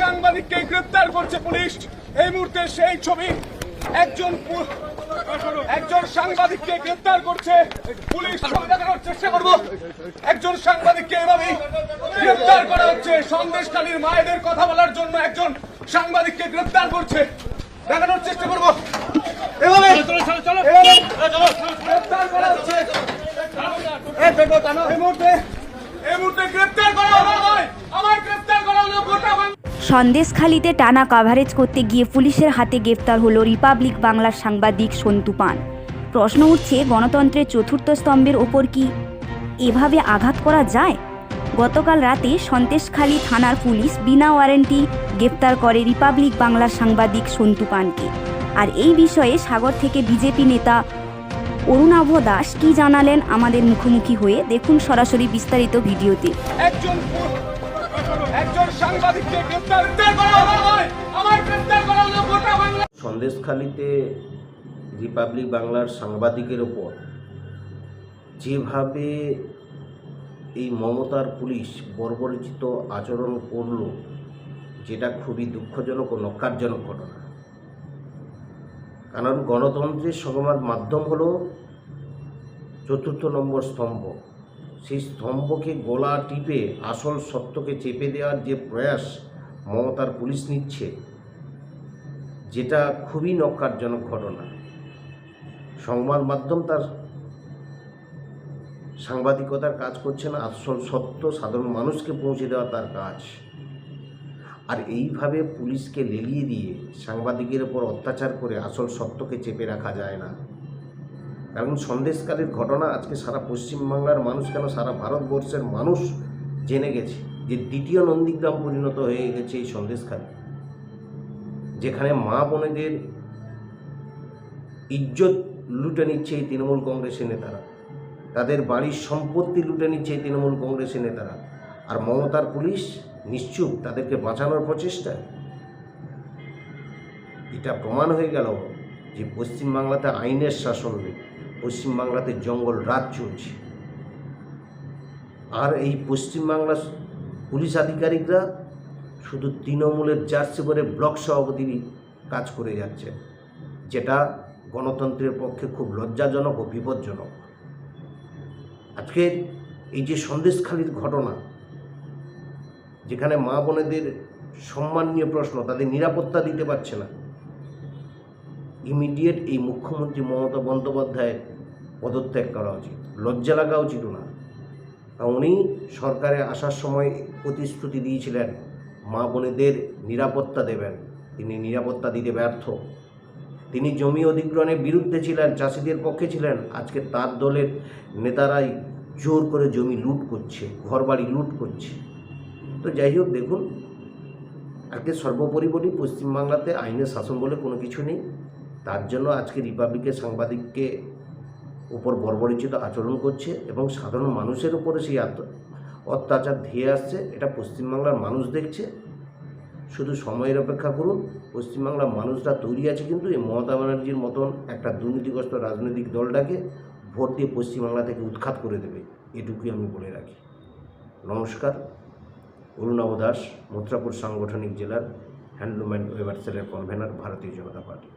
সাংবাদিককে গ্রেফতার করছে পুলিশ। এই মুহূর্তে সেই ছবি, একজন সাংবাদিককে গ্রেফতার করছে পুলিশ। দেখানোর চেষ্টা করবো, একজন সাংবাদিককে এভাবে গ্রেফতার করা হচ্ছে। সন্দেশখালীর মায়েদের কথা বলার জন্য একজন সাংবাদিককে গ্রেফতার করছে। দেখানোর চেষ্টা করবো, এভাবে গ্রেফতার করা হচ্ছে। এই মুহূর্তে গ্রেফতার করা হলো, আমার গ্রেফতার করা হলো গোটা। সন্দেশখালীতে টানা কাভারেজ করতে গিয়ে পুলিশের হাতে গ্রেফতার হলো রিপাবলিক বাংলার সাংবাদিক সন্তু পান। প্রশ্ন উঠছে, গণতন্ত্রের চতুর্থ স্তম্ভের ওপর কি এভাবে আঘাত করা যায়? গতকাল রাতে সন্দেশখালী থানার পুলিশ বিনা ওয়ারেন্টি গ্রেফতার করে রিপাবলিক বাংলার সাংবাদিক সন্তু পানকে। আর এই বিষয়ে সাগর থেকে বিজেপি নেতা অরুণাভ দাস কি জানালেন আমাদের মুখোমুখি হয়ে দেখুন সরাসরি বিস্তারিত ভিডিওতে। সন্দেশখালীতে রিপাবলিক বাংলার সাংবাদিকের ওপর যেভাবে এই মমতার পুলিশ বর্বরচিত আচরণ করল, যেটা খুবই দুঃখজনক ও নক্কারজনক ঘটনা। কারণ গণতন্ত্রের সংবাদ মাধ্যম হলো চতুর্থ নম্বর স্তম্ভ। সেই স্তম্ভকে গলা টিপে আসল সত্যকে চেপে দেওয়ার যে প্রয়াস মমতার পুলিশ নিচ্ছে, যেটা খুবই নক্কারজনক ঘটনা। সংবাদ মাধ্যম তার সাংবাদিকতার কাজ করছে না, আসল সত্য সাধারণ মানুষকে পৌঁছে দেওয়া তার কাজ। আর এইভাবে পুলিশকে লেলিয়ে দিয়ে সাংবাদিকের ওপর অত্যাচার করে আসল সত্যকে চেপে রাখা যায় না। কারণ সন্দেশখালীর ঘটনা আজকে সারা পশ্চিমবাংলার মানুষ, কেন সারা ভারতবর্ষের মানুষ জেনে গেছে যে দ্বিতীয় নন্দীগ্রাম পরিণত হয়ে গেছে এই সন্দেশখালী, যেখানে মা বোনেদের ইজ্জত লুটে নিচ্ছে এই তৃণমূল কংগ্রেসের নেতারা, তাদের বাড়ির সম্পত্তি লুটে নিচ্ছে এই তৃণমূল কংগ্রেসের নেতারা। আর মমতার পুলিশ নিশ্চুপ তাদেরকে বাঁচানোর প্রচেষ্টা। এটা প্রমাণ হয়ে গেল যে পশ্চিমবাংলাতে আইনের শাসন নেই, পশ্চিমবাংলাতে জঙ্গল রাজ চলছে। আর এই পশ্চিমবাংলার পুলিশ আধিকারিকরা শুধু তৃণমূলের জার্সি পরে ব্লক সভাপতিরই কাজ করে যাচ্ছে, যেটা গণতন্ত্রের পক্ষে খুব লজ্জাজনক ও বিপজ্জনক। আজকের এই যে সন্দেশখালীর ঘটনা, যেখানে মা বোনেদের সম্মান নিয়ে প্রশ্ন, তাদের নিরাপত্তা দিতে পারছে না, ইমিডিয়েট এই মুখ্যমন্ত্রী মমতা বন্দ্যোপাধ্যায়ের পদত্যাগ করা উচিত, লজ্জা লাগা উচিত না। উনি সরকারে আসার সময় প্রতিশ্রুতি দিয়েছিলেন মা বোনেদের নিরাপত্তা দেবেন, তিনি নিরাপত্তা দিতে ব্যর্থ। তিনি জমি অধিগ্রহণের বিরুদ্ধে ছিলেন, চাষিদের পক্ষে ছিলেন। আজকে তার দলের নেতারাই জোর করে জমি লুট করছে, ঘরবাড়ি লুট করছে। তো যাই হোক, দেখুন, আজকে সর্বোপরি বলি, পশ্চিমবাংলাতে আইনের শাসন বলে কোনো কিছু নেই। তার জন্য আজকে রিপাবলিকের সাংবাদিককে উপর বর্বরচিত আচরণ করছে এবং সাধারণ মানুষের উপরে সেই অত্যাচার ধেয়ে আসছে। এটা পশ্চিমবাংলার মানুষ দেখছে। শুধু সময়ের অপেক্ষা করুন, পশ্চিমবাংলার মানুষরা তৈরি আছে কিন্তু এই মমতা ব্যানার্জির মতন একটা দুর্নীতিগ্রস্ত রাজনৈতিক দলটাকে ভোট দিয়ে পশ্চিমবাংলা থেকে উৎখাত করে দেবে, এটুকুই আমি বলে রাখি। নমস্কার, অরুণাভ দাস, মথুরাপুর সাংগঠনিক জেলার হ্যান্ডলুম অ্যান্ড ওয়েবার সেলের কনভেনার, ভারতীয় জনতা পার্টি।